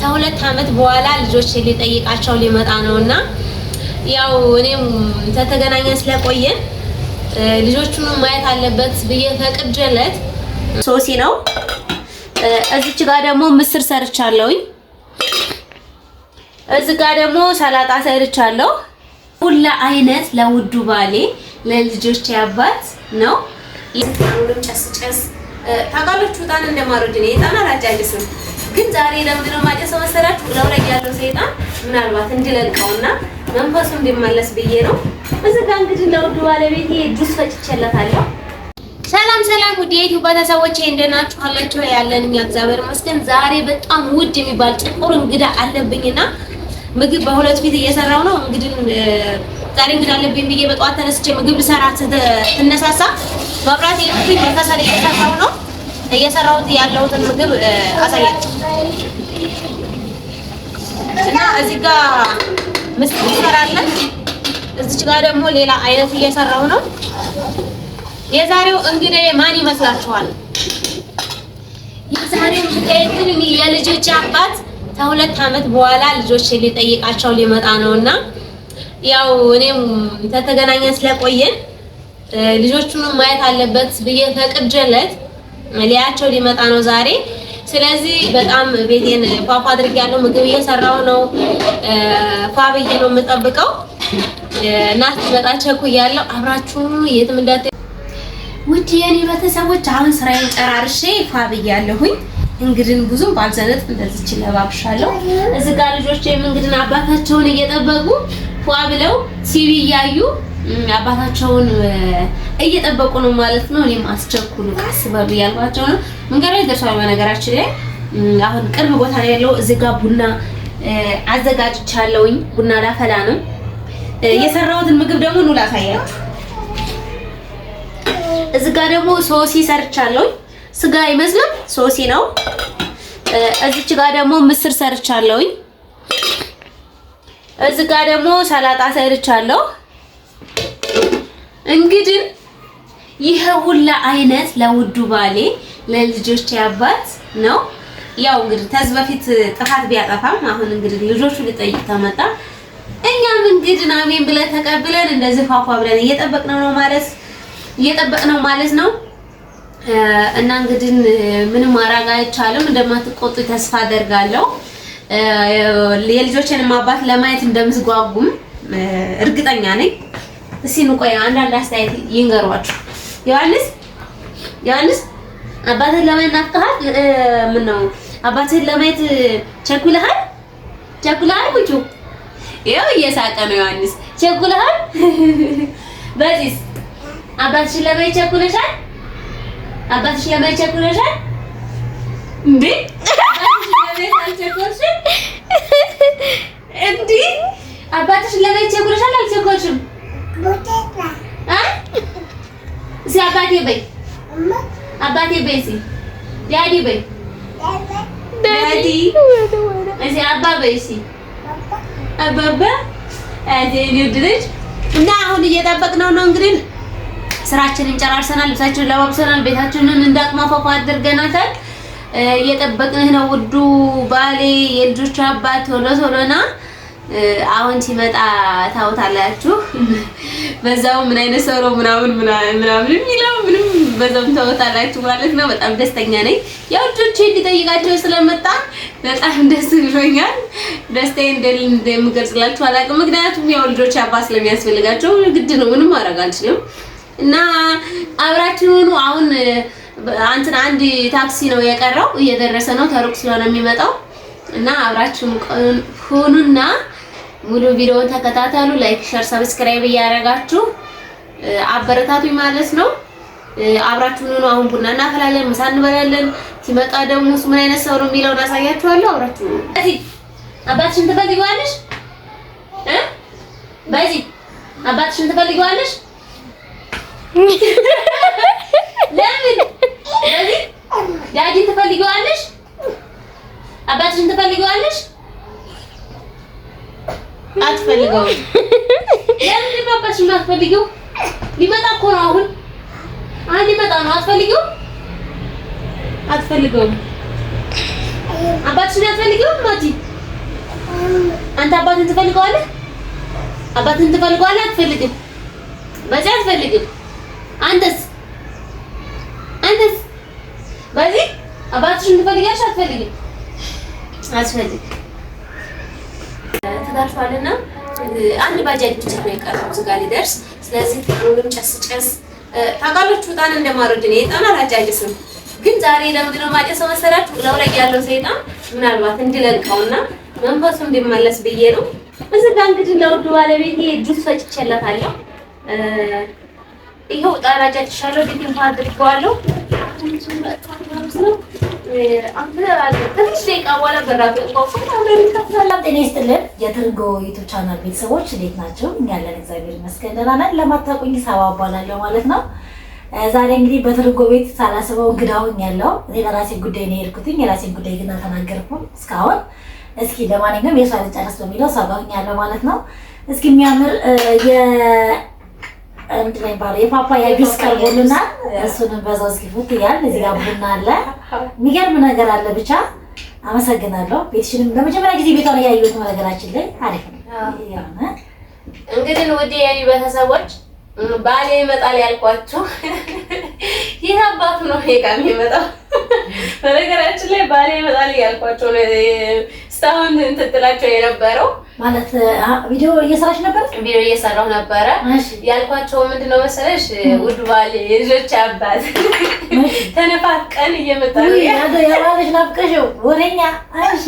ከሁለት ዓመት በኋላ ልጆች ሊጠይቃቸው ሊመጣ ነውና ያው እኔም ተገናኘን ስለቆየን ልጆቹን ማየት አለበት ብዬ ፈቅጄለት ሶሲ ነው። እዚች ጋር ደግሞ ምስር ሰርቻለሁኝ። እዚህ ጋር ደግሞ ሰላጣ ሰርቻለሁ። ሁሉ አይነት ለውዱ ባሌ ለልጆች አባት ነው። ሁሉም ጨስ ታውቃላችሁ ጣን እንደማረድ ነው። ጣን አላጫጭስም ግን ዛሬ ለምንድን ነው ማጨሰው መሰላችሁ? ለው ላይ ያለው ሰይጣን ምናልባት እንዲለቀውና መንፈሱ እንዲመለስ ብዬ ነው። እዚህ ጋር እንግዲህ ለውዱ ባለቤቴ ጁስ ፈጭቼለታለሁ። ሰላም ውድ የዩቲዩብ ቤተሰቦቼ እንደምን ናችሁ? አላችሁ ያለን እግዚአብሔር ይመስገን። ዛሬ በጣም ውድ የሚባል ጥቁር እንግዳ አለብኝና ምግብ በሁለት ፊት እየሰራው ነው። እንግዲህ ዛሬ እንግዳ አለብኝ ብዬ በጠዋት ተነስቼ ምግብ ልሰራ ትነሳሳ መብራት የሉኝ በከሰል እየሰራው ነው። እየሰራሁት ያለሁትን ምግብ አሳያችሁ እና እዚህ ጋር ምስር እንሰራለን። እዚች ጋር ደግሞ ሌላ አይነት እየሰራው ነው። የዛሬው እንግዲህ ማን ይመስላችኋል? የዛሬው እንግዲህ የልጆች አባት ከሁለት ዓመት በኋላ ልጆች ሊጠይቃቸው ሊመጣ ነውና ያው እኔም ተገናኘን ስለቆየን ልጆቹን ማየት አለበት ብዬ ፈቅጄለት ሊያቸው ሊመጣ ነው ዛሬ። ስለዚህ በጣም ቤቴን ፏፏ አድርጌያለሁ። ምግብ እየሰራሁ ነው። ፏ ብዬ ነው የምጠብቀው እና ስትመጣ ቸኩያለሁ። አብራችሁ የትም እንዳትሄዱ ውድ የኔ ቤተሰቦች። አሁን ስራዬን ጨራርሼ ፏ ብያለሁኝ። እንግዲህ ብዙም ባልዘነት እንደዚህ ለባብሻለሁ። እዚህ ጋር ልጆቼም እንግዲህ አባታቸውን እየጠበቁ ፏ ብለው ሲቪ እያዩ አባታቸውን እየጠበቁ ነው ማለት ነው። እኔም አስቸኩሉ አስበብ ያልኳቸው ነው። መንገድ ላይ ደርሷል። በነገራችን ላይ አሁን ቅርብ ቦታ ላይ ያለው እዚህ ጋር ቡና አዘጋጅቻለሁኝ። ቡና ላፈላ ነው። የሰራሁትን ምግብ ደግሞ ኑ ላሳያችሁ። እዚህ ጋር ደግሞ ሶሲ ሰርቻለሁኝ። ስጋ አይመስልም ሶሲ ነው። እዚች ጋር ደግሞ ምስር ሰርቻለሁኝ። እዚህ ጋር ደግሞ ሰላጣ ሰርቻለሁ። እንግዲህ ይሄ ሁሉ አይነት ለውዱ ባሌ ለልጆች አባት ነው። ያው እንግዲህ ተዝ በፊት ጥፋት ቢያጠፋም አሁን እንግዲህ ልጆቹ ሊጠይቅ ተመጣ። እኛም እንግዲህ አሜን ብለን ተቀብለን እንደዚህ ፏፏ ብለን እየጠበቅነው ማለት ነው። እና እንግዲህ ምንም ማድረግ አይቻልም። እንደማትቆጡ ተስፋ አደርጋለሁ። የልጆችንም አባት ለማየት እንደምትጓጉም እርግጠኛ ነኝ። እስኪ እንቆይ አንዳንድ አስተያየት ይንገሯችሁ። ዮሐንስ አባትህን ለማየት ናፍቀሃል? ምን ነው አባትህን ለማየት ቸኩለሃል? ጉቹ ይኸው እየሳቀ ነው ዮሐንስ። ቸኩለሃል? በዚህስ አባትሽን ለማየት ቸኩለሻል? አባትሽን ለማየት ቸኩለሻል እንዴ? አባትሽን ለማየት ቸኩለሻል? አልቸኮልሽም? እዚህ አባቴ በይ ዳዲ በይ ዳዲ። እዚህ አባ በይ አባባ ልጅ እና አሁን እየጠበቅነው ነው። እንግዲህ ስራችንን ጨራርሰናል። ልብሳችንን ለባብሰናል። ቤታችንን እንዳቅማፋፋ አድርገናታል። እየጠበቅንህ ነው ውዱ ባሌ የልጆች አባት። ቶሎና አሁን ሲመጣ ታውታላችሁ። በዛው ምን አይነት ሰው ነው ምናምን የሚለው ምንም በዛው ታውታላችሁ ማለት ነው። በጣም ደስተኛ ነኝ። ያው ልጆቼ እንዲጠይቃቸው ስለመጣ በጣም ደስ ብሎኛል። ደስታዬን እንደምገልጽላችሁ አላውቅም። ምክንያቱም ያው ልጆች አባት ስለሚያስፈልጋቸው ግድ ነው። ምንም ማድረግ አልችልም። እና አብራችሁን አሁን አንድ ታክሲ ነው የቀረው፣ እየደረሰ ነው። ተሩቅ ስለሆነ የሚመጣው እና አብራችሁን ሁኑና ሙሉ ቪዲዮውን ተከታተሉ። ላይክ፣ ሼር፣ ሰብስክራይብ እያደረጋችሁ አበረታቱኝ ማለት ነው። አብራችሁን ሁኑ። አሁን ቡና እናፈላለን፣ ምሳ እንበላለን። ሲመጣ ደግሞ እሱ ምን አይነት ሰው ነው የሚለውን አሳያችኋለሁ። አብራችሁ በዚህ አባትሽን ትፈልጊዋለሽ? በዚህ አባትሽን ትፈልጊዋለሽ? ለምን በዚህ ዳዲን ትፈልጊዋለሽ? አባትሽን ትፈልጊዋለሽ? አትፈልገውም። ለምን ነው አባትሽን አትፈልጊው? ሊመጣ እኮ ነው አሁን። ሊመጣ ነው። አትፈልጊውም? አባትሽን አትፈልጊውም? ማቲ አንተ አባትን ትፈልገዋለህ? አባትን ትፈልገዋለህ? አትፈልግም? በዚህ አትፈልግም? አንተስ በዚህ አባትሽን ትፈልጊያለሽ? አትፈልግም? አትፈልግም። ተጋርቷልና አንድ ባጃጅ ብቻ ነው የቀረው እዚህ ጋር ሊደርስ። ስለዚህ ሁሉም ጨስ ታውቃላችሁ፣ ዕጣን እንደማረድ ነው። ዕጣን አላጫጭስም፣ ግን ዛሬ ለምንድን ነው የማጨሰው መሰላችሁ? ለው ላይ ያለው ሰይጣን ምናልባት እንዲለቀውና መንፈሱ እንዲመለስ ብዬ ነው። እዚህ ጋር እንግዲህ ለውድ ባለቤቴ ጁስ ፈጭቼላታለሁ። ይኸው ዕጣን አጫጭሻለሁ፣ ቤቴን አድርጌዋለሁ። ጤና ይስጥልን የትርንጎ ዩቱብ ቻናል ቤተሰቦች እንዴት ናቸው? እኛ ያለን እግዚአብሔር ይመስገን ደህና ነን። ለማታውቁኝ ሳባ እባላለሁ ማለት ነው። ዛሬ እንግዲህ በትርንጎ ቤት ሳላስበው እንግዳ ሆኛለሁ። እኔ ለራሴ ጉዳይ ነው የሄድኩትኝ። የራሴን ጉዳይ ግን አልተናገርኩም እስካሁን። እስኪ ለማንኛውም የሷ ልጨርስ በሚለው ሳባ ሆኛለሁ ማለት ነው። እስኪ የሚያምር ምንድን ነው የሚባለው የፓፓያ ጁስ ቀርቦልናል። እሱንም በዛው እስኪ ፉት እያልን እዚህ ጋር ቡና አለ፣ የሚገርም ነገር አለ። ብቻ አመሰግናለሁ። ቤትሽንም ለመጀመሪያ ጊዜ ቤቷን ያየሁት ነገራችን ላይ አሪፍ ነው። እንግዲህ ወደ ያዩ ቤተሰቦች ባሌ ይመጣል ያልኳችሁ ይህ አባቱ ነው ጋር የሚመጣው። በነገራችን ላይ ባሌ ይመጣል ያልኳቸው ነው እስካሁን እንትን ትላቸው የነበረው ማለት ቪዲዮ እየሰራሽ ነበር? ቪዲዮ እየሰራሁ ነበረ። ያልኳቸው ምንድነው መሰለሽ ውድ ባሌ የልጆች አባት ተነፋቀን እየመጣን ያባለሽ ናፍቀሽው ወሬኛ እሺ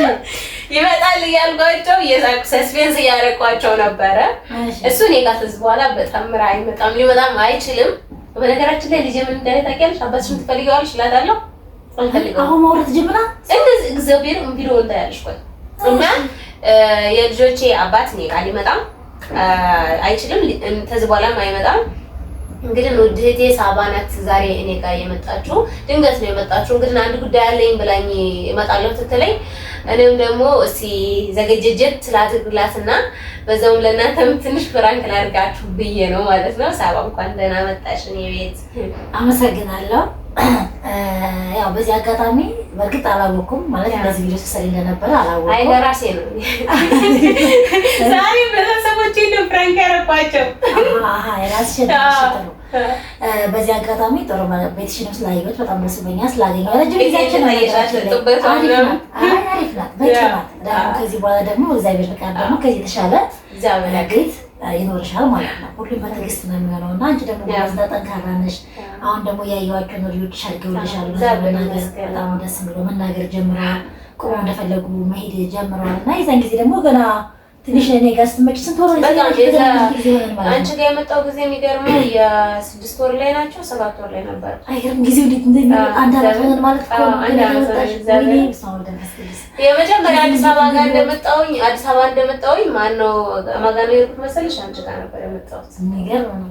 ይመጣል እያልኳቸው የዛኩ ሰስፔንስ እያደረኳቸው ነበረ። እሱ እኔ ጋር ትዝ በኋላ በጣም አይመጣም፣ ሊመጣም አይችልም። በነገራችን ላይ ልጅ ምን እንዳለ ታውቂያለሽ? አባትሽን ትፈልጊዋለሽ እላታለሁ። አልፈልገውም። አሁን ማውራት ጀምራ እንደዚህ እግዚአብሔር ቪዲዮ እንዳያልሽ ቆይ እና የልጆቼ አባት እኔ ጋር ሊመጣም አይችልም፣ ከዚህ በኋላም አይመጣም። እንግዲህ ወድህቴ ሳባ ናት ዛሬ እኔ ጋር የመጣችው። ድንገት ነው የመጣችው። እንግዲህ አንድ ጉዳይ አለኝ ብላኝ እመጣለሁ ትትለኝ፣ እኔም ደግሞ እስኪ ዘገጀጀት ስላትግላትና በዛውም ለእናንተም ትንሽ ፍራንክ ላድርጋችሁ ብዬ ነው ማለት ነው። ሳባ እንኳን ደህና መጣሽ እኔ ቤት። አመሰግናለሁ። ያው በዚህ አጋጣሚ በእርግጥ አላወኩም ማለት እንደዚህ ቪዲዮ ሲሰሪ እንደነበረ አላወኩም። አይ ለራሴ ነው ዛሬ ቤተሰቦቼ ነው ፍራንክ ያረኳቸው። የራስሽን ነው። በዚህ አጋጣሚ ጥሩ ቤትሽንም ስላየሁት በጣም ደስ ብሎኛል። ስላገኘሁ ረጅም ጊዜያችን ነው ያለበት። አሪፍ ናት፣ በቂ ናት። ከዚህ በኋላ ደግሞ እግዚአብሔር ፍቃድ ደግሞ ከዚህ የተሻለ ቤት ይኖርሻል ማለት ነው። ሁሉም በትዕግስት ነው የሚሆነው እና አንቺ ደግሞ ጠንካራ ነሽ። አሁን ደግሞ ያየኋቸው ልጆች አድገውልሻል። በጣም ደስ የሚለው መናገር ጀምረዋል፣ ቆመው እንደፈለጉ መሄድ ጀምረዋል እና የዛን ጊዜ ደግሞ ገና ትንሽ እኔ ጋር ስትመጪ ስንት ወር አንቺ ጋር የመጣው ጊዜ የሚገርመው የ6 ወር ላይ ናቸው 7 ወር ላይ ነበር። አይገርም ጊዜው እንዴት እንደሚል አንድ አመት ሆነን ማለት ነው። የመጀመሪያ አዲስ አበባ እንደመጣሁኝ ማነው ማጋነው የሄድኩት መሰለሽ? አንቺ ጋር ነበር የመጣሁት። የሚገርም ነው።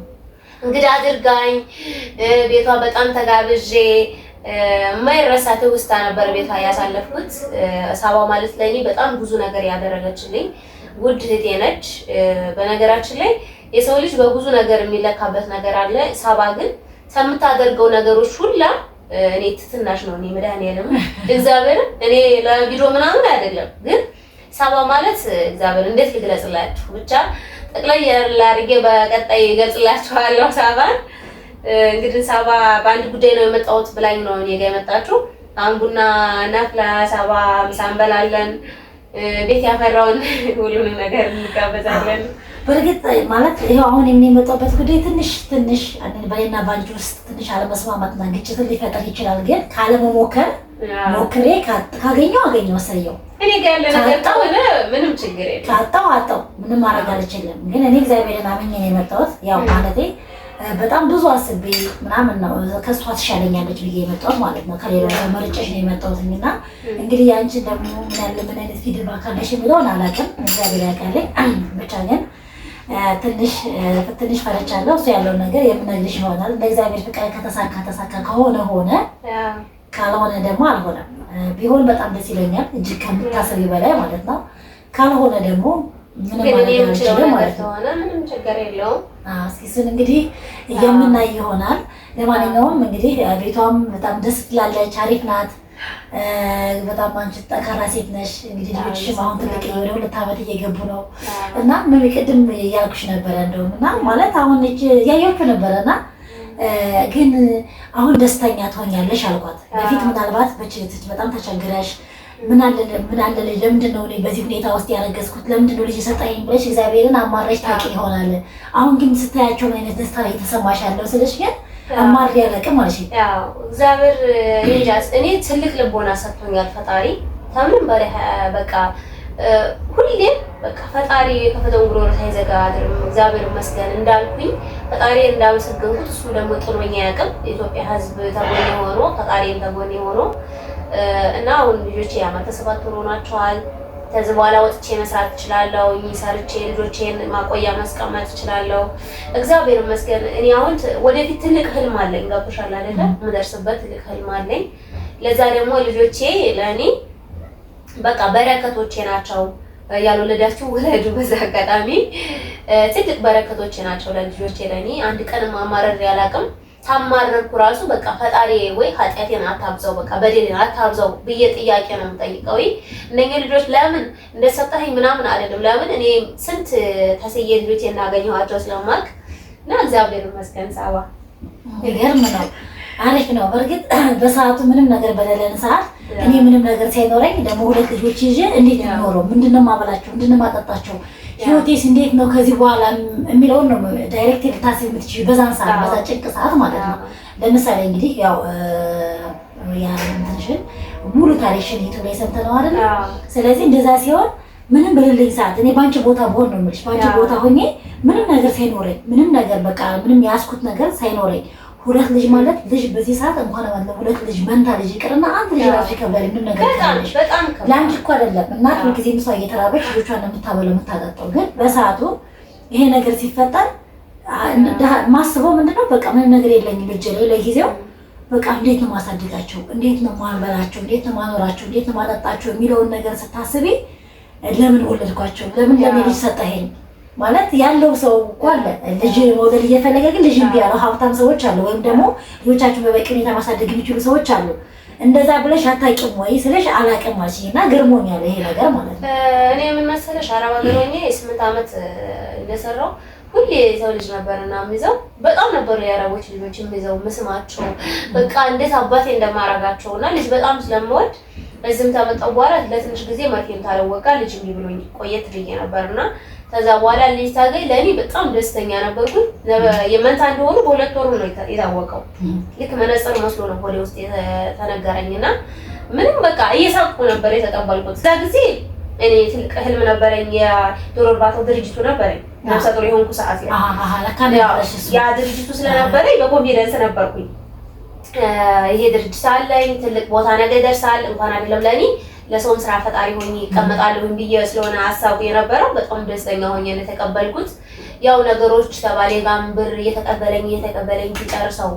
እንግዲህ አድርጋኝ ቤቷ በጣም ተጋብዤ የማይረሳ ትውስታ ነበር ቤቷ ያሳለፍኩት። ሳባ ማለት ለኔ በጣም ብዙ ነገር ያደረገችልኝ ውድ እህቴ ነች። በነገራችን ላይ የሰው ልጅ በብዙ ነገር የሚለካበት ነገር አለ። ሳባ ግን ከምታደርገው ነገሮች ሁላ እኔ ትትናሽ ነው። እኔ መድኃኒዓለም እግዚአብሔር እኔ ለቪዲዮ ምናምን አይደለም፣ ግን ሳባ ማለት እግዚአብሔር እንዴት ልግለጽላችሁ? ብቻ ጠቅላይ ያላርጌ በቀጣይ ይገልጽላችኋለሁ ሳባን። እንግዲህ ሳባ በአንድ ጉዳይ ነው የመጣሁት ብላኝ ነው እኔ ጋር የመጣችው። አሁን ቡና እናፍላ፣ ሳባ ምሳ እንበላለን፣ ቤት ያፈራውን ሁሉንም ነገር እንጋበዛለን። በእርግጥ ማለት ይሄው አሁን የምንመጣበት ጉዳይ ትንሽ በእኔና ባንቺ ውስጥ ትንሽ አለመስማማትና ግጭት ሊፈጠር ይችላል። ግን ካለመሞከር ሞክሬ ካገኘው ሰየው እኔ ጋር ያለ ነገር ከሆነ ምንም ችግር የለም። አጣው ምንም ማድረግ አልችልም። ግን እኔ እግዚአብሔርን አምኜ ነው የመጣሁት። ያው ማለቴ በጣም ብዙ አስቤ ምናምን ነው ከሷ ትሻለኛለች ብዬ የመጣሁት ማለት ነው። ከሌላው ተመርጬሽ ነው የመጣሁት እና እንግዲህ ያንቺ ደግሞ ምን አይነት ፊድባክ አለሽ የሚለውን አላውቅም፣ እግዚአብሔር ያውቃል። ብቻ ግን ትንሽ ፈረቻለሁ። እሱ ያለውን ነገር የምነግርሽ ይሆናል። በእግዚአብሔር ፍቃድ ከተሳካ ከሆነ ሆነ፣ ካልሆነ ደግሞ አልሆነም። ቢሆን በጣም ደስ ይለኛል እጅግ ከምታስቢ በላይ ማለት ነው። ካልሆነ ደግሞ ምንም ማለት ነው። ምንም ችግር የለውም። እስኪ እሱን እንግዲህ የምናይ ይሆናል። ለማንኛውም እንግዲህ ቤቷም በጣም ደስ ትላለች፣ አሪፍ ናት። በጣም አንቺ ጠንካራ ሴት ነሽ። እንግዲህ ልጆችሽም አሁን ትልቅ ወደ 2 ዓመት እየገቡ ነው እና ምን ቅድም እያልኩሽ ነበረ እንደውም እና ማለት አሁን ያያችሁ ነበረና ግን አሁን ደስተኛ ትሆኛለሽ አልኳት። በፊት ምናልባት በጣም ተቸግረሽ ምን አለ ለምንድን ነው በዚህ ሁኔታ ውስጥ ያረገዝኩት ለምንድን ነው ልጅ ሰጠኝ ብለሽ እግዚአብሔርን አማረሽ ታውቂ ይሆናል። አሁን ግን ስታያቸው አይነት ደስታ እየተሰማሽ ያለው ስለሽ ግን አማር ያለቀ ማለት ነው። ያው እግዚአብሔር ይጃስ እኔ ትልቅ ልቦና ሰጥቶኛል ፈጣሪ ከምንም በላይ በቃ ሁሌም በቃ ፈጣሪ የከፈተውን ጉሮሮ ሳይዘጋ አድርም እግዚአብሔር ይመስገን እንዳልኩኝ ፈጣሪ እንዳመሰገንኩት እሱ ደግሞ ጥሎኛ ያቀም የኢትዮጵያ ሕዝብ ተጎኔ ሆኖ ፈጣሪም ተጎኔ ሆኖ እና አሁን ልጆቼ ዓመተ 7 ሆናቸዋል። ከዚህ በኋላ ወጥቼ መስራት እችላለሁ። ሰርቼ ልጆቼን ማቆያ ማስቀመጥ እችላለሁ። እግዚአብሔር ይመስገን። እኔ አሁን ወደፊት ትልቅ ህልም አለኝ። ገብቶሻል አይደለ? የምደርስበት ትልቅ ህልም አለኝ። ለዛ ደግሞ ልጆቼ ለእኔ በቃ በረከቶቼ ናቸው። ያልወለዳችሁ ውለዱ። በዛ አጋጣሚ ትልቅ በረከቶቼ ናቸው ለልጆቼ ለእኔ። አንድ ቀን ማማረር ያላቅም ታማረርኩ ራሱ በቃ ፈጣሪ ወይ ኃጢአቴን አታብዛው በቃ በደሌን አታብዛው ብዬ ጥያቄ ነው የምጠይቀው። እነኚህ ልጆች ለምን እንደሰጠኸኝ ምናምን አይደለም። ለምን እኔ ስንት ተሰየ ልጆቼ እናገኘኋቸው ስለማልክ እና እግዚአብሔር ይመስገን። ሳባ ይገርም ነው። አሪፍ ነው። በእርግጥ በሰዓቱ ምንም ነገር በሌለን ሰዓት እኔ ምንም ነገር ሳይኖረኝ ደግሞ 2 ልጆች ይዤ እንዴት ነው የምኖረው? ምንድነው ማበላቸው? ምንድነው ማጠጣቸው? ህይወቴስ እንዴት ነው ከዚህ በኋላ የሚለውን ነው ዳይሬክት ልታስብ የምትችይው በዛን ሰዓት በዛ ጭንቅ ሰዓት ማለት ነው። ለምሳሌ እንግዲህ ያው ያንተሽን ሙሉ ታሪክሽን ዩቲዩብ ላይ ሰምተነው አይደል? ስለዚህ እንደዛ ሲሆን ምንም በሌለኝ ሰዓት እኔ ባንቺ ቦታ ብሆን ነው የምልሽ። ባንቺ ቦታ ሆኜ ምንም ነገር ሳይኖረኝ ምንም ነገር በቃ ምንም ያስኩት ነገር ሳይኖረኝ 2 ልጅ ማለት ልጅ በዚህ ሰዓት እንኳን ማለት 2 ልጅ መንታ ልጅ ይቅርና 1 ልጅ ራሱ ይከብዳል። ምንም ነገር በጣም ለአንቺ እኮ አይደለም እናት ሁልጊዜ ምሳ እየተራበች ልጆቿን የምታበለው የምታጠጣው። ግን በሰዓቱ ይሄ ነገር ሲፈጠር ማስበው ምንድነው በቃ ምንም ነገር የለኝም ልጅ ላይ ለጊዜው በቃ እንዴት ነው ማሳደጋቸው፣ እንዴት ነው ማንበላቸው፣ እንዴት ነው ማኖራቸው፣ እንዴት ነው ማጠጣቸው የሚለውን ነገር ስታስቢ ለምን ወለድኳቸው፣ ለምን ለኔ ልጅ ሰጠኸኝ ማለት ያለው ሰው እኮ አለ ልጅ መውለድ እየፈለገ ግን ልጅ እምቢ ያለው ሀብታም ሰዎች አሉ፣ ወይም ደግሞ ልጆቻቸውን በበቂ ሁኔታ ማሳደግ የሚችሉ ሰዎች አሉ። እንደዛ ብለሽ አታውቂም ወይ ስለሽ አላውቅም ማለሽና ገርሞኛል ይሄ ነገር ማለት ነው። እኔ ምን መሰለሽ አረብ ሀገር ሆኜ 8 ዓመት እንደሰራው ሁሌ ሰው ልጅ ነበርና የሚይዘው በጣም ነበር የአረቦች ልጆች የሚይዘው መስማቸው በቃ እንዴት አባቴ እንደማረጋቸውና ልጅ በጣም ስለምወድ እዚህም ተመጣው በኋላ ለትንሽ ጊዜ መርፌም ታለወቃ ልጅ ብሎኝ ቆየት ብዬ ነበርና ከዛ በኋላ ልጅ ታገኝ ለኔ በጣም ደስተኛ ነበርኩ። የመንታ እንደሆኑ በ2 ወሩ ነው የታወቀው። ልክ መነጽር መስሎ ነው ሆዴ ውስጥ የተነገረኝና ምንም በቃ እየሳቅኩ ነበር የተቀበልኩት። እዛ ጊዜ እኔ ትልቅ ህልም ነበረኝ። የዶሮ እርባታው ድርጅቱ ነበረኝ ነፍሰ ጡር የሆንኩ ሰዓት ያ ድርጅቱ ስለነበረኝ በኮንፊደንስ ነበርኩኝ። ይሄ ድርጅት አለኝ ትልቅ ቦታ ነገ ይደርሳል እንኳን አይደለም ለኔ ለሰውም ስራ ፈጣሪ ሆኜ እቀመጣለሁ ብዬ ስለሆነ ሀሳቡ የነበረው በጣም ደስተኛ ሆኜ ነው የተቀበልኩት። ያው ነገሮች ተባለ ጋር ብር እየተቀበለኝ ሲጨርሰው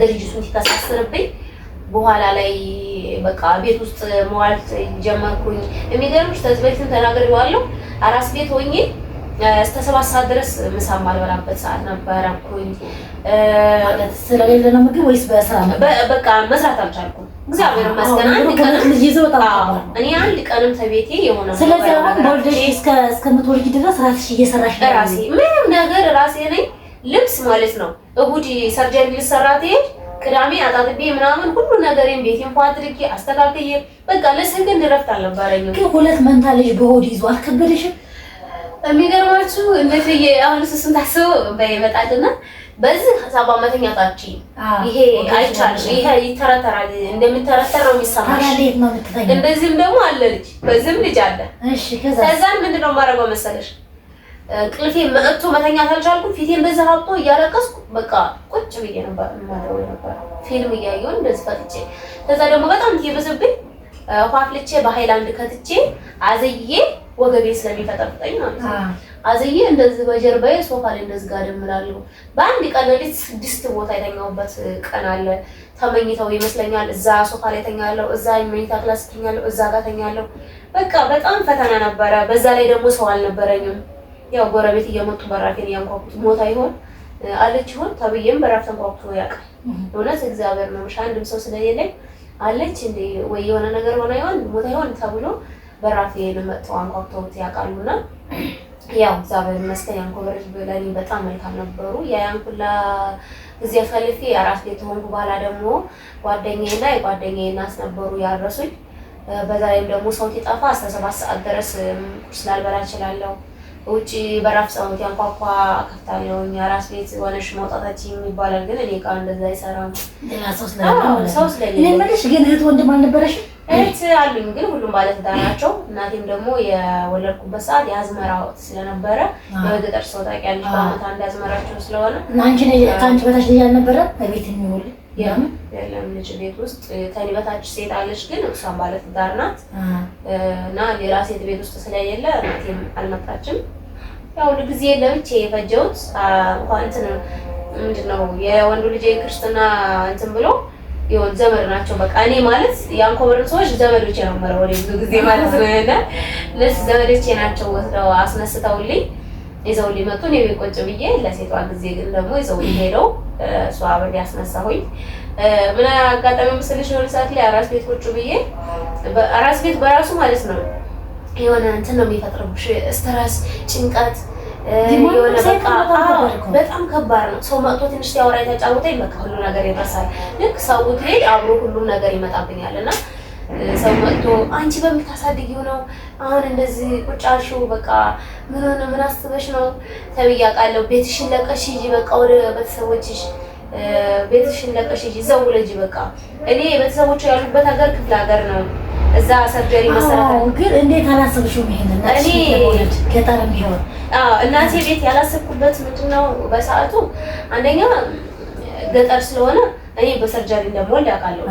ድርጅቱን ሲከሳስርብኝ በኋላ ላይ በቃ ቤት ውስጥ መዋልት ጀመርኩኝ። የሚገርምሽ ከዚህ በፊትም ተናግሬዋለሁ። አራስ ቤት ሆኜ እስከ 7 ሰዓት ድረስ ምሳ ማልበላበት ሰዓት ነበርኩኝ። ማለት ስለሌለ ነው ምግብ ወይስ በስራ ነው? በቃ መስራት አልቻልኩም። እግዚአብሔር ይመስገን አንድ ቀን ልጅ ይዘው ተጣጣ እኔ አንድ ቀንም ተቤቴ የሆነ ስለዚህ አሁን በወልደሽ እስከምትወልጂ ድረስ ራስሽ እየሰራሽ ነው? ራሴ ምንም ነገር ራሴ ነኝ። ልብስ ማለት ነው እሁድ ሰርጀሪ ልሰራ ትሄድ ቅዳሜ አጣጥቤ ምናምን ሁሉ ነገሬን ቤቴን ፏድርጌ አስተካክዬ በቃ ለሰከንድ ረፍት አልነበረኝም። ግን 2 መንታ ልጅ በሆድ ይዞ አልከበደሽም? የሚገርማችሁ እንደዚህ አሁን እሱን ታስበው በይመጣልና በዚህ 7 ዓመተኛ ታቺ ይሄ አይቻልም። ይሄ ይተረተራል እንደምትተረተር ነው የሚሰማሽ። እንዴት ነው የምትተኛው? እንደዚህም ደግሞ አለ ልጅ በዚህም ልጅ አለ። እሺ ከዛን ምንድነው የማደርገው መሰለሽ ቅልፌ መጥቶ መተኛት አልቻልኩም። ፊቴን በዛ ሀብቶ እያለቀስኩ በቃ ቁጭ ብዬ ነበር ነበር ፊልም እያየሁ እንደዚህ ፈጥጬ ከዛ ደግሞ በጣም ትይበዝብኝ ፋፍልቼ በሃይላንድ ከትቼ አዘዬ ወገቤ ስለሚፈጠፍጠኝ ማለት ነው። አዘዬ እንደዚህ በጀርባዬ ሶፋ ላይ እንደዚህ ጋር ደምላለሁ። በአንድ ቀን ሌሊት 6 ቦታ የተኛሁበት ቀን አለ። ተመኝተው ይመስለኛል እዛ ሶፋ ላይ ተኛለሁ፣ እዛ መኝታ ክላስ ተኛለሁ፣ እዛ ጋር ተኛለሁ። በቃ በጣም ፈተና ነበረ። በዛ ላይ ደግሞ ሰው አልነበረኝም። ያው ጎረቤት እየመጡ በራፌን ያንኳኩት ሞታ ይሆን አለች ይሆን ተብዬም በራፍ ተንኳኩቶ ያውቃል። እውነት እግዚአብሔር ነው አንድም ሰው ስለሌለኝ አለች እንዴ ወይ የሆነ ነገር ሆነ ይሆን ሞታ ይሆን ተብሎ በራፌን መጥተው አንኳኩተውት ያውቃሉና ያው እግዚአብሔር ይመስገን ያንኮበረች ለኔ በጣም መልካም ነበሩ። ያንኩላ ጊዜ ፈልፌ አራስ ቤት ሆንኩ። በኋላ ደግሞ ጓደኛዬና የጓደኛዬ እናት ነበሩ ያረሱኝ። በዛሬም ደግሞ ሰው ሲጠፋ እስከ 7 ሰዓት ድረስ ቁርስ ላልበላ እችላለሁ። ውጪ በራፍ ሰውት ያንኳኳ ከፍታለሁ። አራስ ቤት ሆነሽ መውጣታችን ይባላል፣ ግን እኔ ጋር እንደዛ አይሰራም። ሰው ስለሌለ ለምንሽ ግን እህት ወንድም አልነበረሽ? እህት አሉኝ፣ ግን ሁሉም ባለትዳር ናቸው። እናቴም ደግሞ የወለድኩበት ሰዓት የአዝመራ ወቅት ስለነበረ የገጠር ሰው ታውቂያለሽ፣ በዓመት አንድ አዝመራቸው ስለሆነ አንቺ ከአንቺ በታች ልጅ አልነበረም በቤት የሚውል? የለም ልጅ ቤት ውስጥ ከእኔ በታች ሴት አለች፣ ግን እሷም ባለትዳር ናት እና ሌላ ሴት ቤት ውስጥ ስለሌለ እናቴም አልመጣችም። ያው ጊዜ ለብቻዬ የፈጀሁት እንኳን እንትን ምንድን ነው የወንዱ ልጅ ክርስትና እንትን ብሎ ይሁን ዘመድ ናቸው። በቃ እኔ ማለት የአንኮበርን ሰዎች ዘመዶቼ ነው ማለት ወደ ብዙ ጊዜ ማለት ነው እና ለስ ዘመዶቼ ናቸው ወስደው አስነስተውልኝ ይዘውልኝ መጡ። እኔ ቤት ቁጭ ብዬ ለሴቷ ጊዜ ግን ደግሞ ይዘውልኝ ሄደው እሷ አብሬ ያስነሳሁኝ። ምን አጋጣሚ መስልሽ የሆነ ሰዓት ላይ አራስ ቤት ቁጭ ብዬ አራስ ቤት በራሱ ማለት ነው የሆነ እንትን ነው የሚፈጥርብሽ ስትረስ፣ ጭንቀት የሆነ በቃ በጣም ከባድ ነው። ሰው መጥቶ ትንሽ ሲያወራ የተጫወተኝ በቃ ሁሉ ነገር ይረሳል። ልክ ሰው ትሄድ አብሮ ሁሉም ነገር ይመጣብኛል እና ሰው መጥቶ አንቺ በምታሳድጊው ነው አሁን እንደዚህ ቁጭ አልሽው፣ በቃ ምን ሆነ ምን አስበሽ ነው ተብዬ አውቃለሁ። ቤትሽን ለቀሽ ሂጂ፣ በቃ ወደ ቤተሰቦችሽ ቤትሽን ለቀሽ ሂጂ፣ እዛው ውለጂ። በቃ እኔ ቤተሰቦቹ ያሉበት ሀገር ክፍለ ሀገር ነው። እዛ ሰርጀሪ መሰረታው ግን እንዴት አላሰብሽውም? ይሄንን እኔ ገጠር ቢሆን እናቴ ቤት ያላሰብኩበት ምንድነው በሰዓቱ አንደኛ ገጠር ስለሆነ እኔ በሰርጀሪ እንደምወልድ አውቃለሁ።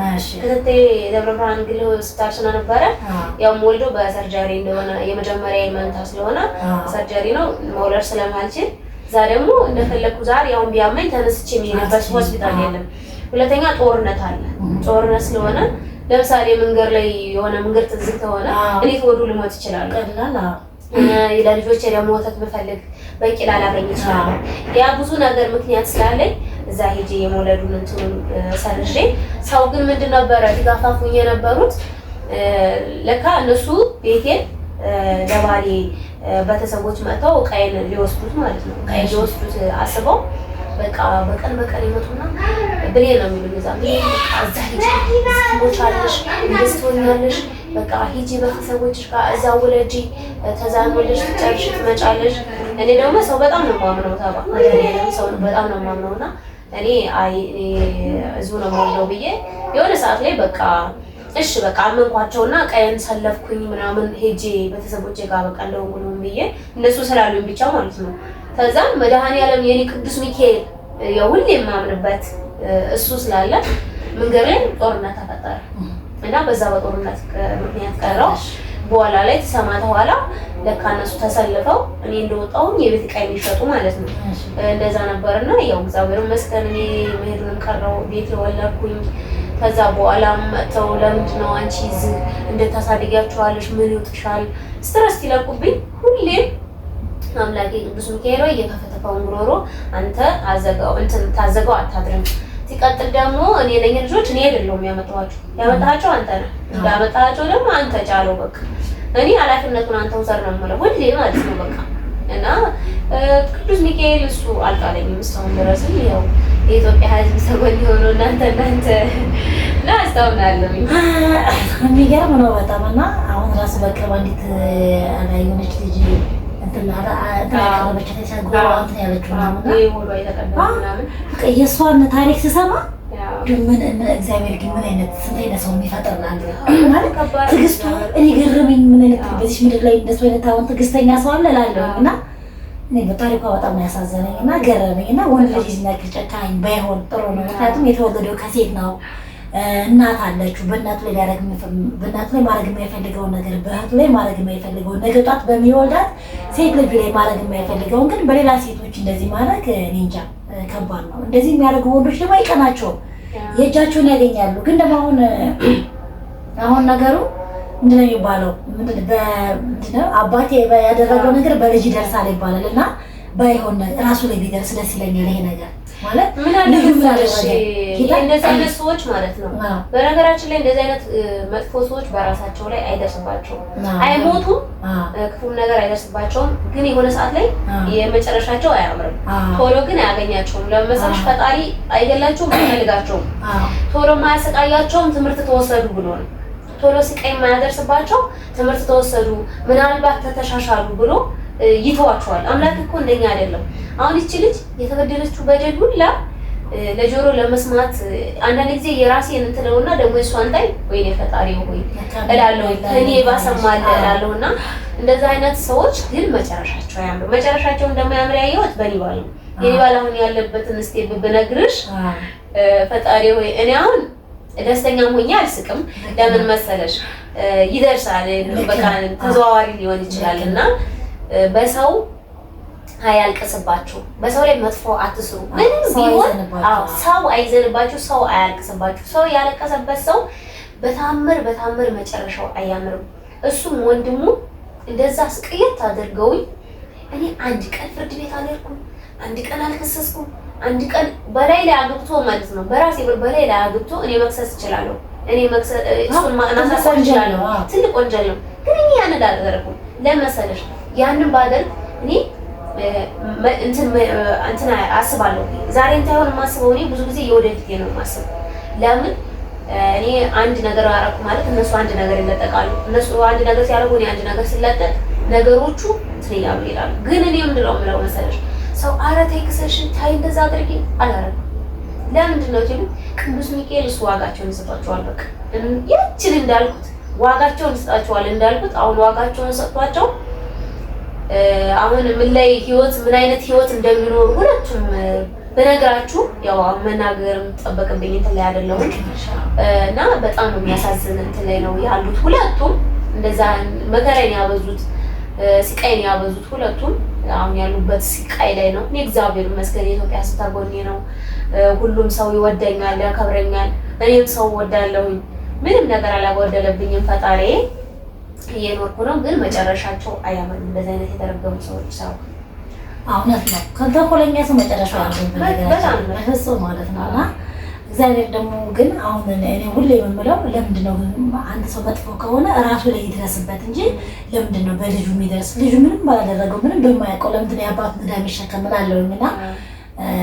ከቴ ደብረ ብርሃን ግል ሆስፒታል ስለነበረ ያው ወልዶ በሰርጀሪ እንደሆነ የመጀመሪያ መንታ ስለሆነ ሰርጀሪ ነው መውለድ ስለማልችል እዛ ደግሞ እንደፈለኩ ዛሬ ያው ቢያመኝ ተነስቼ የሚሄድበት ሆስፒታል የለም። ሁለተኛ ጦርነት አለ። ጦርነት ስለሆነ ለምሳሌ መንገድ ላይ የሆነ መንገድ ትዝግ ከሆነ እኔ ተወዱ ልሞት ይችላል። ለልጆቼ ደግሞ ወተት ብፈልግ በቂ ላላገኝ ይችላል። ያ ብዙ ነገር ምክንያት ስላለኝ እዛ ሄጄ የመውለዱን እንትኑን ሰርዤ ሰው ግን ምንድን ነበረ ድጋፋፉኝ የነበሩት ለካ እነሱ ቤቴን ለባሌ ቤተሰቦች መጥተው ቀይን ሊወስዱት ማለት ነው። ቀይን ሊወስዱት አስበው በቃ በቀን ይመጡና ብሌ ነው የሚሉኝ እዛ እዛ ሂጂ ትሞቻለሽ፣ እንደዚህ ትሆኛለሽ፣ በቃ ሂጂ ቤተሰቦችሽ ጋር እዛ ውለጂ፣ ተዛን ወልደሽ ትጨርሽ ትመጫለሽ። እኔ ደግሞ ሰው በጣም ነው የማምነው ሰው በጣም ነው የማምነውና እኔ እዚሁ ነው የምወልደው ብዬ የሆነ ሰዓት ላይ በቃ እሺ በቃ አመንኳቸውና ቀይን ሰለፍኩኝ ምናምን ሄጄ ቤተሰቦቼ ጋር በቃ እንደውም ብዬ እነሱ ስላሉኝ ብቻ ማለት ነው። ከዛም መድኃኒዓለም የኔ ቅዱስ ሚካኤል የሁሌ የማምንበት እሱ ስላለ መንገድ ላይ ጦርነት ተፈጠረ እና በዛ በጦርነት ምክንያት ቀረው። በኋላ ላይ ተሰማተ ኋላ ለካ እነሱ ተሰልፈው እኔ እንደወጣሁኝ የቤት ዕቃ የሚሸጡ ማለት ነው። እንደዛ ነበርና ያው እግዚአብሔር ይመስገን እኔ መሄዱንም ቀረው ቤት ወለድኩኝ። ከዛ በኋላም መጥተው ለምንድን ነው አንቺ እዚህ እንደታሳድጊያቸዋለሽ ምን ይውጥሻል ስትረስ ይለቁብኝ ሁሌም አምላኬ ቅዱስ ሚካኤል ወይ የከፈተፈውን ጉሮሮ አንተ አዘጋው እንትን ታዘጋው አታድርም። ሲቀጥል ደግሞ እኔ ነኝ ልጆች እኔ አይደለሁም ያመጣኋቸው አንተ ነህ። እንዳመጣኋቸው ደግሞ አንተ ጫለው በቃ እኔ ኃላፊነቱን አንተ ውሰድ ነው የምለው ሁሌ ማለት ነው በቃ እና ቅዱስ ሚካኤል እሱ አልጣለኝም እስካሁን ድረስ። ያው የኢትዮጵያ ሕዝብ ሰጎን የሆነው እናንተ እና አስታውናለሁ። የሚገርም ነው በጣም እና አሁን ራሱ በቅርብ አንዲት የሆነች ልጅ የእሷን ታሪክ ስሰማ እግዚአብሔር ግን ምን አይነት ስንት አይነት ሰው የሚፈጥር ማለት ትዕግስቱ እኔ ገረመኝ። ምን አይነት በዚህ ምድር ላይ እንደሱ አይነት አሁን ትዕግስተኛ ሰው አለ እላለሁ እና እኔ በታሪኳ በጣም ያሳዘነኝ እና ገረመኝ እና ወንድ ልጅ ሲናገር ጨካኝ ባይሆን ጥሩ ነው። ምክንያቱም የተወለደው ከሴት ነው። እናት አለችው። በእናቱ ላይ ማድረግ የማይፈልገውን ነገር በእህቱ ላይ ማድረግ የማይፈልገውን ነገ ጧት በሚወልዳት ሴት ልጁ ላይ ማድረግ የማይፈልገውን ግን በሌላ ሴቶች እንደዚህ ማድረግ እኔ እንጃ ከባድ ነው። እንደዚህ የሚያደርጉ ወንዶች ደግሞ አይቀናቸውም፣ የእጃቸውን ያገኛሉ። ግን ደግሞ አሁን ነገሩ ምንድን ነው የሚባለው? ምንድነው አባቴ ያደረገው ነገር በልጅ ይደርሳል ይባላል እና ባይሆን ራሱ ላይ ቢደርስ ደስ ይለኛል ይሄ ነገር ማለት ምን አለሽ እንደዚህ አይነት ሰዎች ማለት ነው። በነገራችን ላይ እንደዚህ አይነት መጥፎ ሰዎች በራሳቸው ላይ አይደርስባቸውም፣ አይሞቱም፣ ክፉም ነገር አይደርስባቸውም። ግን የሆነ ሰዓት ላይ የመጨረሻቸው አያምርም። ቶሎ ግን አያገኛቸውም። ለምሳሌ ፈጣሪ አይገላቸውም፣ አይፈልጋቸውም። ቶሎ ማያሰቃያቸውም ትምህርት ተወሰዱ ብሎ ነው። ቶሎ ስቃይ የማያደርስባቸው ትምህርት ተወሰዱ፣ ምናልባት ተተሻሻሉ ብሎ ይተዋቸዋል። አምላክ እኮ እንደኛ አይደለም። አሁን እቺ ልጅ የተበደለችው በደል ሁላ ለጆሮ ለመስማት አንዳንድ ጊዜ የራሴን እንትነውና ደግሞ እሷን ታይ ወይኔ ፈጣሪ ሆይ እላለሁ፣ ከኔ ባሰማለ እላለሁና እንደዛ አይነት ሰዎች ግን መጨረሻቸው ያምር። መጨረሻቸው እንደማያምር ያየሁት በኒባል ነው። የኒባል አሁን ያለበትን ስቴፕ ብነግርሽ ፈጣሪ ሆይ እኔ አሁን ደስተኛ ሆኜ አልስቅም። ለምን መሰለሽ ይደርሳል፣ በቃ ተዘዋዋሪ ሊሆን ይችላልና በሰው አያልቅስባችሁ፣ በሰው ላይ መጥፎ አትስሩ። ምንም ቢሆን ሰው አይዘንባችሁ፣ ሰው አያልቅስባችሁ። ሰው ያለቀሰበት ሰው በታምር መጨረሻው አያምርም። እሱም ወንድሙ እንደዛ ስቅየት አድርገውኝ እኔ አንድ ቀን ፍርድ ቤት አልሄድኩም፣ አንድ ቀን አልከሰስኩም፣ አንድ ቀን በላይ ላይ አግብቶ ማለት ነው በራሴ በላይ ላይ አግብቶ እኔ መክሰስ እችላለሁ። እኔ መክሰስ እሱን ማናሳሳ እችላለሁ። ትልቅ ወንጀል ነው። ግን እኔ ያን አላደረኩም። ለመሰለሽ ያንን ባደርግ እኔ እንትን አስባለሁ። ዛሬ እንታየውን የማስበው እኔ ብዙ ጊዜ የወደፊት ነው የማስበው። ለምን እኔ አንድ ነገር አደረኩ ማለት እነሱ አንድ ነገር ይለጠቃሉ። እነሱ አንድ ነገር ሲያደርጉ እኔ አንድ ነገር ሲለጠቅ ነገሮቹ እንትን እያሉ ይሄዳሉ። ግን እኔ ምንድን ነው የምለው መሰለሽ ሰው ኧረ ተይ ክሰሽን ታይ እንደዛ አድርጊ አላረግም። ለምንድን ነው ሲሉ ቅዱስ ሚካኤል እሱ ዋጋቸውን ይሰጣቸዋል። በቃ ያችን እንዳልኩት ዋጋቸውን ይሰጣቸዋል እንዳልኩት አሁን ዋጋቸውን ሰጥቷቸው አሁን ምን ላይ ህይወት ምን አይነት ህይወት እንደሚኖሩ ሁለቱም በነገራችሁ ያው መናገርም ተጠበቅብኝ እንትን ላይ አይደለም እና በጣም የሚያሳዝን እንትን ላይ ነው ያሉት ሁለቱም። እንደዛ መከራን ያበዙት ስቃይን ያበዙት ሁለቱም አሁን ያሉበት ስቃይ ላይ ነው። እኔ እግዚአብሔር ይመስገን የኢትዮጵያ ስታጎኔ ነው። ሁሉም ሰው ይወደኛል፣ ያከብረኛል። እኔም ሰው ወዳለሁ። ምንም ነገር አላጎደለብኝም። ፈጣሪ እየኖርኩ ነው። ግን መጨረሻቸው አያምርም። እንደዚህ አይነት የተረገሙ ሰዎች ሰው እውነት ነው። ከተንኮለኛ ሰው መጨረሻው አያምርም ማለት ነው። እና እግዚአብሔር ደግሞ ግን አሁን እኔ ሁሌ የምለው ለምንድን ነው አንድ ሰው መጥፎ ከሆነ እራሱ ላይ ይድረስበት እንጂ ለምንድን ነው በልጁ የሚደርስ? ልጁ ምንም ባላደረገው ምንም በማያውቀው ለምንድን ነው የአባት ዕዳ የሚሸከም እላለሁኝና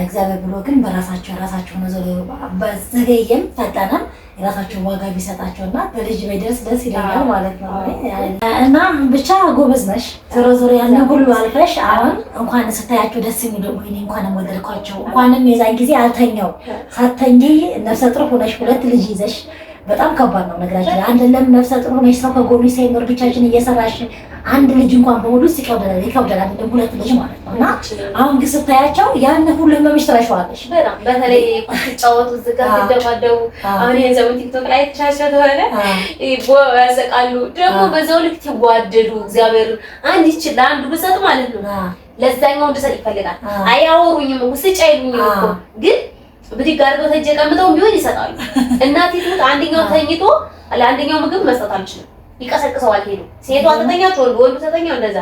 እግዚአብሔር ብሎ ግን በራሳቸው ነው በዘገየም ፈጠነም የራሳቸውን ዋጋ ቢሰጣቸውና በልጅ ባይደርስ ደስ ይለኛል ማለት ነው። እና ብቻ ጎበዝ ነሽ። ዞሮ ያንን ሁሉ አልፈሽ አሁን እንኳን ስታያቸው ደስ የሚሉ ወይኔ እንኳንም ወደድኳቸው እንኳንም የዛን ጊዜ አልተኛው ሳተኝ ነፍሰ ጡር ሆነሽ 2 ልጅ ይዘሽ በጣም ከባድ ነው ነገራችን። አንድ ለምን ነፍሰ ጡር ሆነሽ ሰው ከጎኑ ሳይኖር ብቻችን እየሰራሽ አንድ ልጅ እንኳን በሁሉ ይከብዳል አይደለም 2 ልጅ ማለት ነው። እና አሁን ግን ስታያቸው ያን ሁሉ መምሽ ትረሻዋለሽ። በተለይ ቁጥጫወቱ ዝጋት ደባደው አሁን የዘው ቲክቶክ ላይ ተሻሻተ ሆነ ያዘቃሉ ደግሞ በዛው ልክ ይዋደዱ። እግዚአብሔር አንድ ይችላል አንዱ ብሰጥ ማለት ነው ለዛኛው እንድሰጥ ይፈልጋል። አያወሩኝም ውስጭ አይሉኝም እኮ ግን ብድግ አድርገው ተጀቀምጠው ቢሆን ይሰጣሉ። እናቴ ትሙት አንደኛው ተኝቶ ለአንደኛው ምግብ መስጠት አልችልም። ይቀሰቅሰዋል ሄዱ ሴቷ ተተኛች ወንዱ ተተኛው እንደዛ።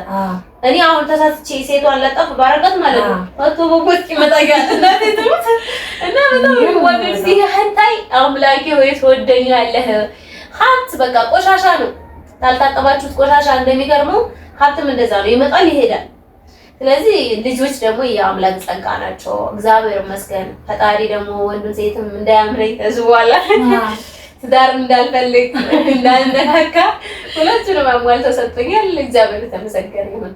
እኔ አሁን ተሳስቼ ሴቷን ለጠፍ ባረጋት ማለት ነው ወጥቶ በቦት ይመጣኛል እናቴ ትሙት እና በጣም ወንድ ሲህንታይ አምላኬ ወይ ትወደኛለህ። ሀብት በቃ ቆሻሻ ነው። ታልታቀባችሁት ቆሻሻ እንደሚገርመው ሀብትም እንደዛ ነው፣ ይመጣል ይሄዳል። ስለዚህ ልጆች ደግሞ የአምላክ ጸጋ ናቸው። እግዚአብሔር ይመስገን። ፈጣሪ ደግሞ ወንዱን ሴትም እንዳያምረኝ ተዝዋላ ትዳር እንዳልፈልግ እንዳንነካካ ሁለቱንም አሟልተው ሰጥቶኛል። እግዚአብሔር የተመሰገነ ይሁን።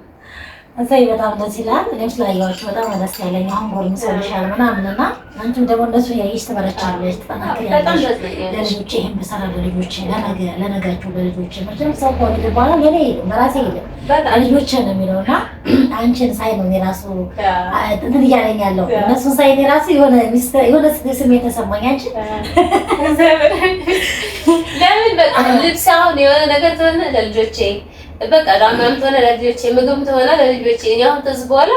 እሰይ በጣም ደስ ይላል። እኔም ስላየኋቸው በጣም ደስ ያለኝ። አሁን ጎርምሰልሻል ምናምን እና አንቺም ደግሞ እንደሱ ያይሽ ትበረቻለሽ፣ ትጠናክሪያለሽ። ለልጆቼ ይሄን ብሰራ ለልጆቼ ለነጋቸው ለልጆቼ መቼም ሰው ከወለደ በኋላ ለኔ በራሴ የለም ለልጆቼ ነው የሚለውና አንቺን ሳይ ነው የራሱ እንትን እያለኝ ያለው እነሱን ሳይ የራሱ የሆነ ስሜት ተሰማኝ። አንቺ ለምን በቃ ልብስ አሁን የሆነ ነገር ተሆነ ለልጆቼ በቃ ዳማም ተሆነ ለልጆቼ ምግብም ተሆነ ለልጆቼ እኔ አሁን ተዝ በኋላ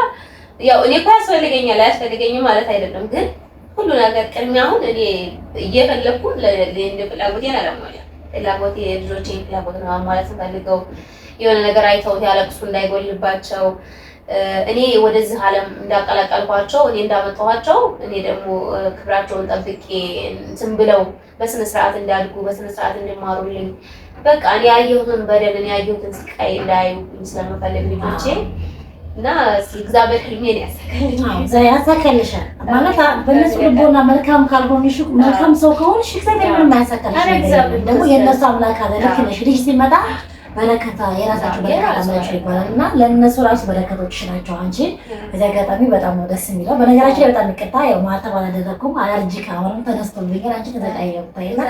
ያው እኔ እኮ ያስፈልገኛል አያስፈልገኝም ማለት አይደለም፣ ግን ሁሉ ነገር ቅድሚያ አሁን እኔ እየፈለኩ ለእንደ ፍላጎቴን አላሟላ ፍላጎቴ ልጆቼ ፍላጎት ነው ማለት ፈልገው የሆነ ነገር አይተው ያለቅሱ እንዳይጎልባቸው እኔ ወደዚህ ዓለም እንዳቀላቀልኳቸው እኔ እንዳመጣኋቸው እኔ ደግሞ ክብራቸውን ጠብቄ እንትን ብለው በስነ ስርዓት እንዳድጉ በስነ ስርዓት እንዲማሩልኝ በቃ እኔ ያየሁትን በደል እኔ ያየሁትን ስቃይ እንዳያዩብኝ ስለምፈልግ ልጆቼ እና እግዚአብሔር ህልሜን ያሳካልሻል ማለት በእነሱ ልቦና መልካም ካልሆንሽ መልካም ሰው ከሆንሽ እግዚአብሔር ምንም አያሳካልሽ። ደግሞ የእነሱ አምላክ አለ። ልክ ነሽ። ልጅ ሲመጣ በረከታ የራሳቸው በረከታ ናቸው ይባላል እና ለእነሱ ራሱ በረከቶች ናቸው። አንቺ በዚህ አጋጣሚ በጣም ነው ደስ የሚለው። በነገራችን ላይ በጣም ይቅርታ ያው ማህተብ አላደረኩም። አለርጂክ አሁንም ተነስቶብኛል። አንቺ ተዘቃየሁታይና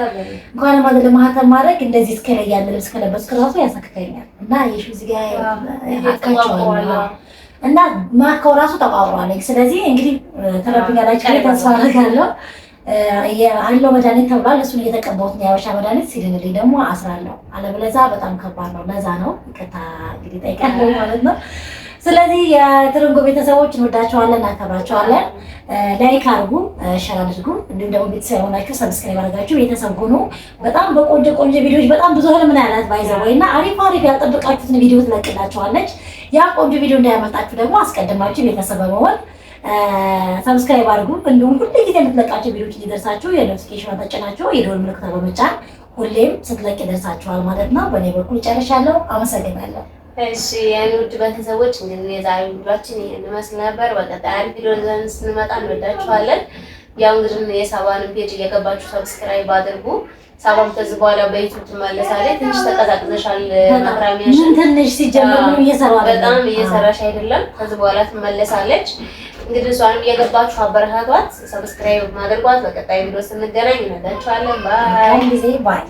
እንኳን ማለት ለማህተብ ማድረግ እንደዚህ እስከ ላይ ያለ ልብስ ከለበስኩ ራሱ ያሳክከኛል እና ይሽ እዚህ ጋር አካቸዋለሁ እና ማካው ራሱ ተቋቁሯል። ስለዚህ እንግዲህ ተረብኛላችሁ ተስፋ አደርጋለሁ። አለው መድኃኒት ተብሏል። እሱን እየተቀባሁት ነው። የሀበሻ መድኃኒት ሲልንልኝ ደግሞ አስራለሁ። አለበለዚያ በጣም ከባድ ነው። ለዛ ነው ይቅርታ እንግዲህ ጠይቃለሁ ማለት ነው። ስለዚህ የትርንጎ ቤተሰቦች እንወዳቸዋለን፣ እናከብራቸዋለን። ላይክ አድርጉ፣ ሼር አድርጉ። እንዲሁም ደግሞ ቤተሰብ የሆናችሁ ሰብስክራይብ አድርጋችሁ ቤተሰብ ሁኑ። በጣም በቆንጆ ቆንጆ ቪዲዮዎች በጣም ብዙ ህልም ነው ያላት ባይዘው እና አሪፍ አሪፍ ያልጠበቃችሁትን ቪዲዮ ትለቅላችኋለች። ያ ቆንጆ ቪዲዮ እንዳያመልጣችሁ ደግሞ አስቀድማችሁ ቤተሰብ በመሆን ሰብስክራይብ አድርጉ። እንዲሁም ሁሌ ጊዜ የምትለቃቸው ቪዲዮዎች እንዲደርሳችሁ የኖቲፊኬሽን ተጭናችሁ የደወል ምልክቱን በመጫን ሁሌም ስትለቅ ይደርሳችኋል ማለት ነው። በእኔ በኩል ጨርሻለሁ። አመሰግናለሁ። እሺ የኔ ውድ ቤተሰቦች እንግዲህ የዛሬው ቪዲዮአችን ይሄን ይመስል ነበር። በቀጣይ ቪዲዮ ይዘን ስንመጣ እንወዳችኋለን። ያው እንግዲህ የሳባን ፔጅ እየገባችሁ ሰብስክራይብ አድርጉ። ሳባም ከዚህ በኋላ በዩቲዩብ ትመለሳለች። ትንሽ ተቀዛቅዘሻል ማክራሚያሽ ትንሽ ሲጀምር ነው በጣም እየሰራሽ አይደለም። ከዚህ በኋላ ትመለሳለች። እንግዲህ እሷንም እየገባችሁ አበረታቷት፣ ሰብስክራይብ ማድረጓት። በቀጣይ ቪዲዮ ስንገናኝ እንወዳችኋለን። ባይ ጊዜ ባይ